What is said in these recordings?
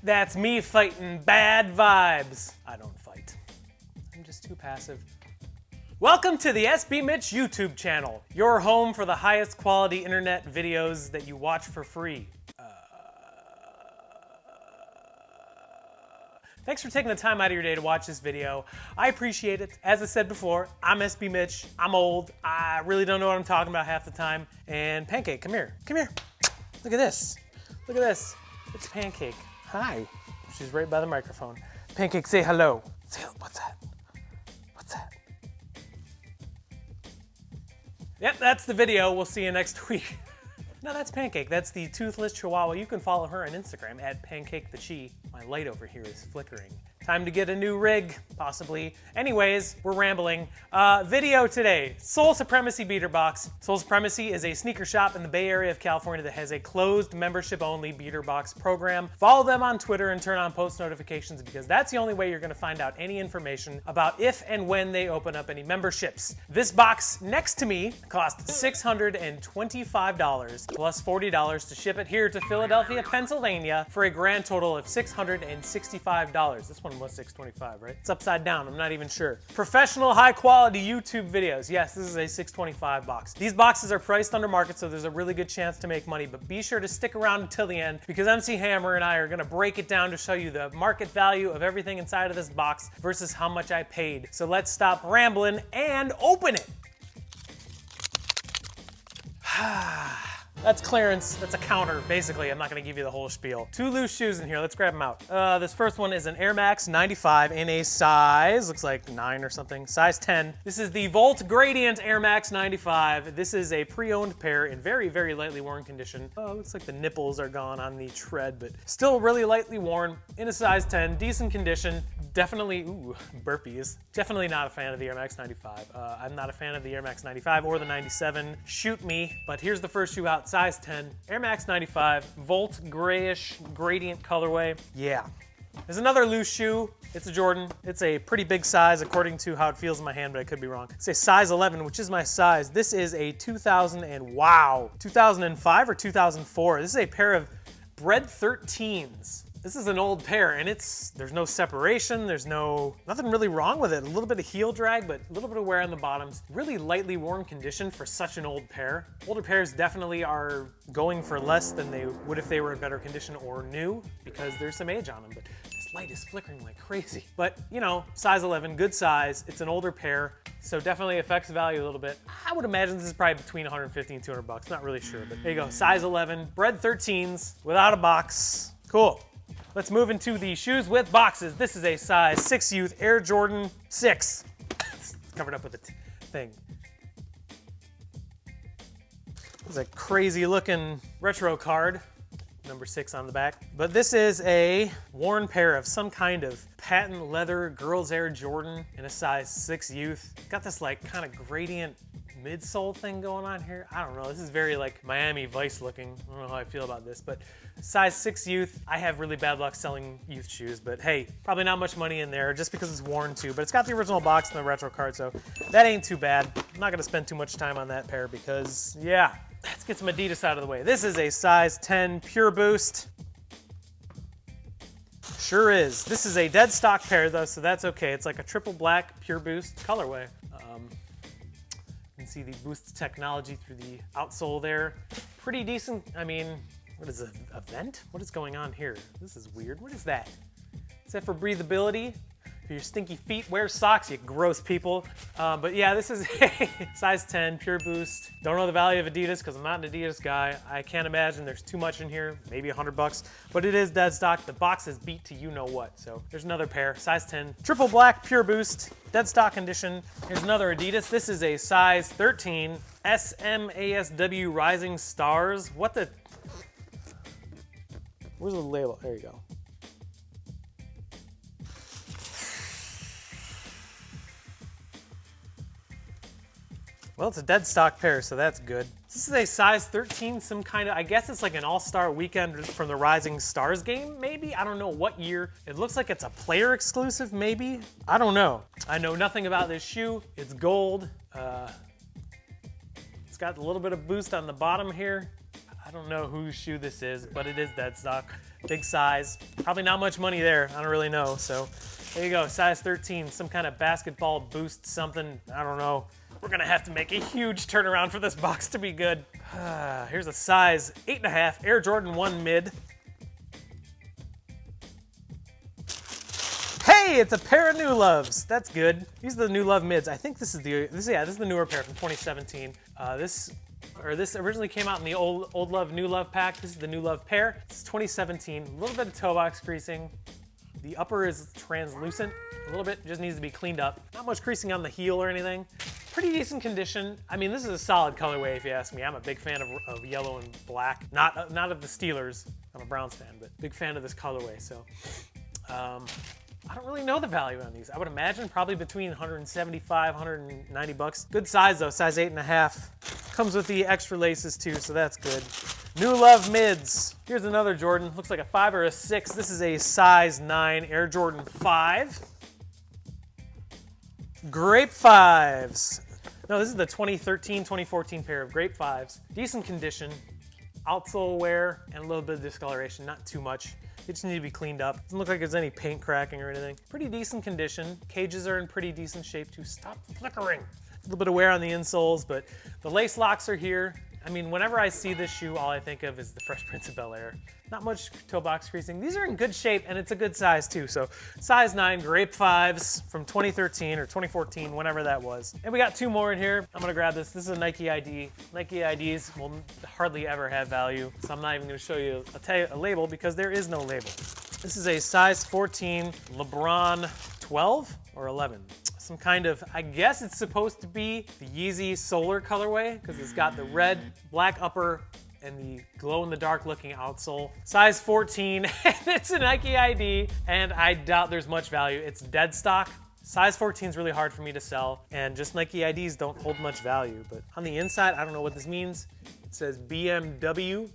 That's me fighting bad vibes. I don't fight. I'm just too passive. Welcome to the SB Mitch YouTube channel, your home for the highest quality internet videos that you watch for free. Thanks for taking the time out of your day to watch this video. I appreciate it. As I said before, I'm SB Mitch. I'm old. I really don't know what I'm talking about half the time. And Pancake, come here. Come here. Look at this. Look at this. It's Pancake. Hi. She's right by the microphone. Pancake, say hello. Say, what's that? What's that? Yep, that's the video. We'll see you next week. No, that's Pancake. That's the toothless chihuahua. You can follow her on Instagram at PancakeTheChi. My light over here is flickering. Time to get a new rig, possibly. Anyways, we're rambling. Video today, Sole Supremacy Beater Box. Sole Supremacy is a sneaker shop in the Bay Area of California that has a closed membership-only beater box program. Follow them on Twitter and turn on post notifications because that's the only way you're gonna find out any information about if and when they open up any memberships. This box next to me cost $625 plus $40 to ship it here to Philadelphia, Pennsylvania for a grand total of $665. This one was $625, right? It's upside down, I'm not even sure. Professional high quality YouTube videos. Yes, this is a $625 box. These boxes are priced under market, so there's a really good chance to make money, but be sure to stick around until the end because MC Hammer and I are gonna break it down to show you the market value of everything inside of this box versus how much I paid. So let's stop rambling and open it. That's clearance, that's a counter, basically. I'm not gonna give you the whole spiel. Two loose shoes in here, let's grab them out. This first one is an Air Max 95 in a size, looks like 9 or something, size 10. This is the Volt Gradient Air Max 95. This is a pre-owned pair in very, very lightly worn condition. Oh, looks like the nipples are gone on the tread, but still really lightly worn, in a size 10, decent condition. Definitely, ooh, burpees. Definitely not a fan of the Air Max 95. I'm not a fan of the Air Max 95 or the 97. Shoot me, but here's the first shoe out, size 10. Air Max 95, Volt grayish gradient colorway. Yeah. There's another loose shoe. It's a Jordan. It's a pretty big size according to how it feels in my hand, but I could be wrong. It's a size 11, which is my size. This is a 2005 or 2004. This is a pair of Bred 13s. This is an old pair and there's no separation, there's nothing really wrong with it. A little bit of heel drag, but a little bit of wear on the bottoms. Really lightly worn condition for such an old pair. Older pairs definitely are going for less than they would if they were in better condition or new because there's some age on them, but this light is flickering like crazy. But you know, size 11, good size. It's an older pair, so definitely affects value a little bit. I would imagine this is probably between 150 and 200 bucks, not really sure, but there you go, size 11, Bred 13s without a box. Cool. Let's move into the shoes with boxes. This is a size 6 youth Air Jordan 6. It's covered up with a thing. It's a crazy looking retro card, number 6 on the back. But this is a worn pair of some kind of patent leather girls Air Jordan in a size 6 youth. Got this like kind of gradient midsole thing going on here. I don't know, this is very like Miami Vice looking. I don't know how I feel about this, but size 6 youth. I have really bad luck selling youth shoes, but hey, probably not much money in there just because it's worn too, but it's got the original box and the retro card, so that ain't too bad. I'm not gonna spend too much time on that pair because, yeah. Let's get some Adidas out of the way. This is a size 10 Pure Boost. Sure is. This is a dead stock pair though, so that's okay. It's like a triple black Pure Boost colorway. You can see the Boost technology through the outsole there. Pretty decent. I mean, what is it, a vent? What is going on here? This is weird. What is that? Is that for breathability? For your stinky feet, wear socks, you gross people. But yeah, this is a size 10 Pure Boost. Don't know the value of Adidas because I'm not an Adidas guy. I can't imagine there's too much in here, maybe 100 bucks, but it is dead stock. The box is beat to you know what. So there's another pair, size 10, triple black Pure Boost, dead stock condition. Here's another Adidas. This is a size 13 SMASW Rising Stars. What the? Where's the label? There you go. Well, it's a dead stock pair, so that's good. This is a size 13, some kind of, I guess it's like an all-star weekend from the Rising Stars game, maybe? I don't know what year. It looks like it's a player exclusive, maybe? I don't know. I know nothing about this shoe. It's gold. It's got a little bit of boost on the bottom here. I don't know whose shoe this is, but it is dead stock. Big size. Probably not much money there. I don't really know. So there you go, size 13, some kind of basketball boost something. I don't know. We're gonna have to make a huge turnaround for this box to be good. Here's a size 8.5 Air Jordan 1 mid. Hey, it's a pair of New Loves. That's good. These are the New Love mids. I think this is the newer pair from 2017. This originally came out in the old Love, New Love pack. This is the New Love pair. This is 2017. A little bit of toe box creasing. The upper is translucent. A little bit, just needs to be cleaned up. Not much creasing on the heel or anything. Pretty decent condition. I mean, this is a solid colorway if you ask me. I'm a big fan of yellow and black. Not of the Steelers. I'm a Browns fan, but big fan of this colorway. So, I don't really know the value on these. I would imagine probably between 175, 190 bucks. Good size though, size 8.5. Comes with the extra laces too, so that's good. New Love mids. Here's another Jordan. Looks like a 5 or a 6. This is a size 9 Air Jordan 5. Grape 5s. No, this is the 2013, 2014 pair of Grape 5s. Decent condition. Outsole wear and a little bit of discoloration, not too much. They just need to be cleaned up. Doesn't look like there's any paint cracking or anything. Pretty decent condition. Cages are in pretty decent shape too. Stop flickering. A little bit of wear on the insoles, but the lace locks are here. I mean, whenever I see this shoe, all I think of is the Fresh Prince of Bel-Air. Not much toe box creasing. These are in good shape, and it's a good size too. So size 9 Grape 5s from 2013 or 2014, whenever that was. And we got 2 more in here. I'm gonna grab this. This is a Nike ID. Nike IDs will hardly ever have value, so I'm not even gonna show you a label because there is no label. This is a size 14 LeBron 12 or 11. Some kind of, I guess it's supposed to be the Yeezy Solar colorway because it's got the red, black upper, and the glow-in-the-dark looking outsole. Size 14, and it's a Nike ID, and I doubt there's much value. It's dead stock. Size 14 is really hard for me to sell, and just Nike IDs don't hold much value. But on the inside, I don't know what this means. It says BMW.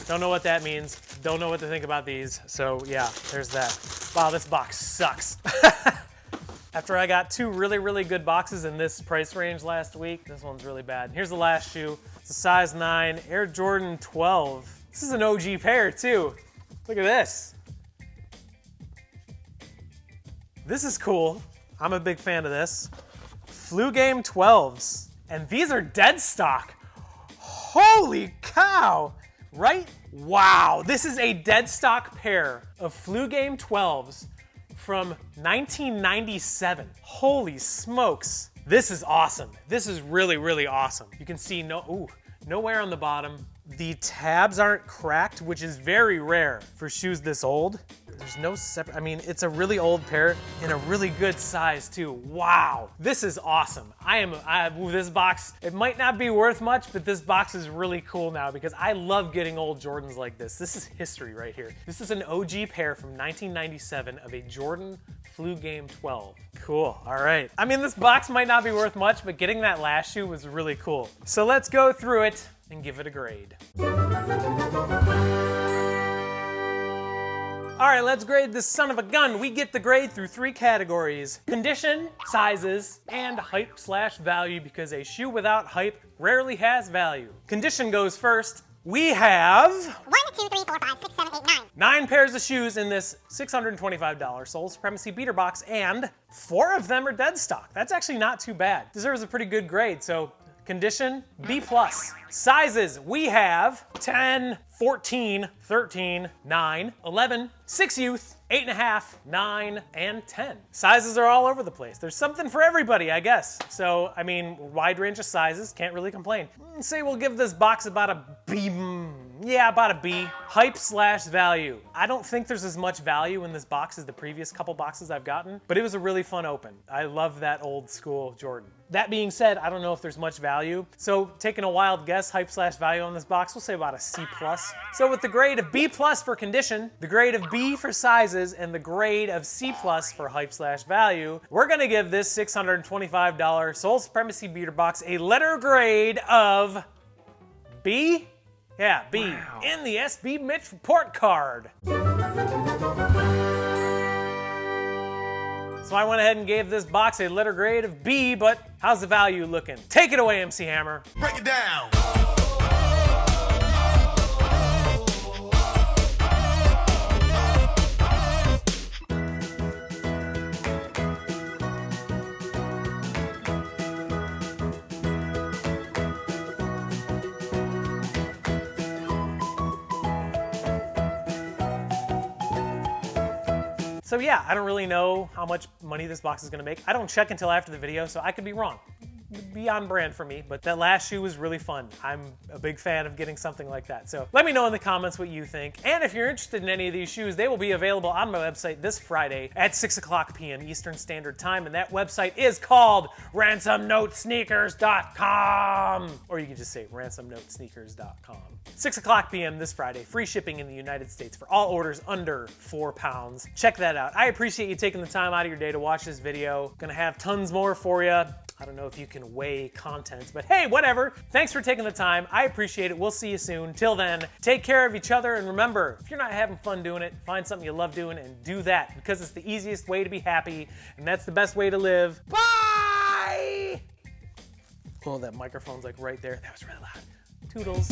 Don't know what that means. Don't know what to think about these. So yeah, there's that. Wow, this box sucks. After I got 2 really, really good boxes in this price range last week, this one's really bad. Here's the last shoe. It's a size 9 Air Jordan 12. This is an OG pair too. Look at this. This is cool. I'm a big fan of this. Flu Game 12s. And these are dead stock. Holy cow, right? Wow, this is a dead stock pair of Flu Game 12s from 1997. Holy smokes. This is awesome. This is really, really awesome. You can see no wear on the bottom. The tabs aren't cracked, which is very rare for shoes this old. There's no separate, I mean, it's a really old pair in a really good size too. Wow, this is awesome. This box, it might not be worth much, but this box is really cool now because I love getting old Jordans like this. This is history right here. This is an OG pair from 1997 of a Jordan Flu Game 12. Cool, all right. I mean, this box might not be worth much, but getting that last shoe was really cool. So let's go through it and give it a grade. All right, let's grade this son of a gun. We get the grade through 3 categories: condition, sizes, and hype/value, because a shoe without hype rarely has value. Condition goes first. We have 1, 2, 3, 4, 5, 6, 7, 8, 9. 9 pairs of shoes in this $625 Sole Supremacy Beater Box, and 4 of them are dead stock. That's actually not too bad. Deserves a pretty good grade, so condition, B+. Sizes, we have 10, 14, 13, 9, 11, 6 youth, 8.5, 9, and 10. Sizes are all over the place. There's something for everybody, I guess. So, I mean, wide range of sizes, can't really complain. Say we'll give this box about a B-. Yeah, about a B. Hype/value. I don't think there's as much value in this box as the previous couple boxes I've gotten, but it was a really fun open. I love that old school Jordan. That being said, I don't know if there's much value. So taking a wild guess, hype/value on this box, we'll say about a C+. So with the grade of B+ for condition, the grade of B for sizes, and the grade of C+ for hype/value, we're gonna give this $625 Sole Supremacy Beater Box a letter grade of B? Yeah, B. Wow. In the SB Mitch report card. So I went ahead and gave this box a letter grade of B, but how's the value looking? Take it away, MC Hammer. Break it down. So yeah, I don't really know how much money this box is gonna make. I don't check until after the video, so I could be wrong. Be on brand for me, but that last shoe was really fun. I'm a big fan of getting something like that. So let me know in the comments what you think. And if you're interested in any of these shoes, they will be available on my website this Friday at 6:00 p.m. Eastern Standard Time. And that website is called ransomnotesneakers.com. Or you can just say ransomnotesneakers.com. 6:00 p.m. this Friday. Free shipping in the United States for all orders under 4 pounds. Check that out. I appreciate you taking the time out of your day to watch this video. Gonna have tons more for you. I don't know if you can weigh content, but hey, whatever. Thanks for taking the time. I appreciate it. We'll see you soon. Till then, take care of each other. And remember, if you're not having fun doing it, find something you love doing and do that, because it's the easiest way to be happy, and that's the best way to live. Bye! Oh, that microphone's like right there. That was really loud. Toodles.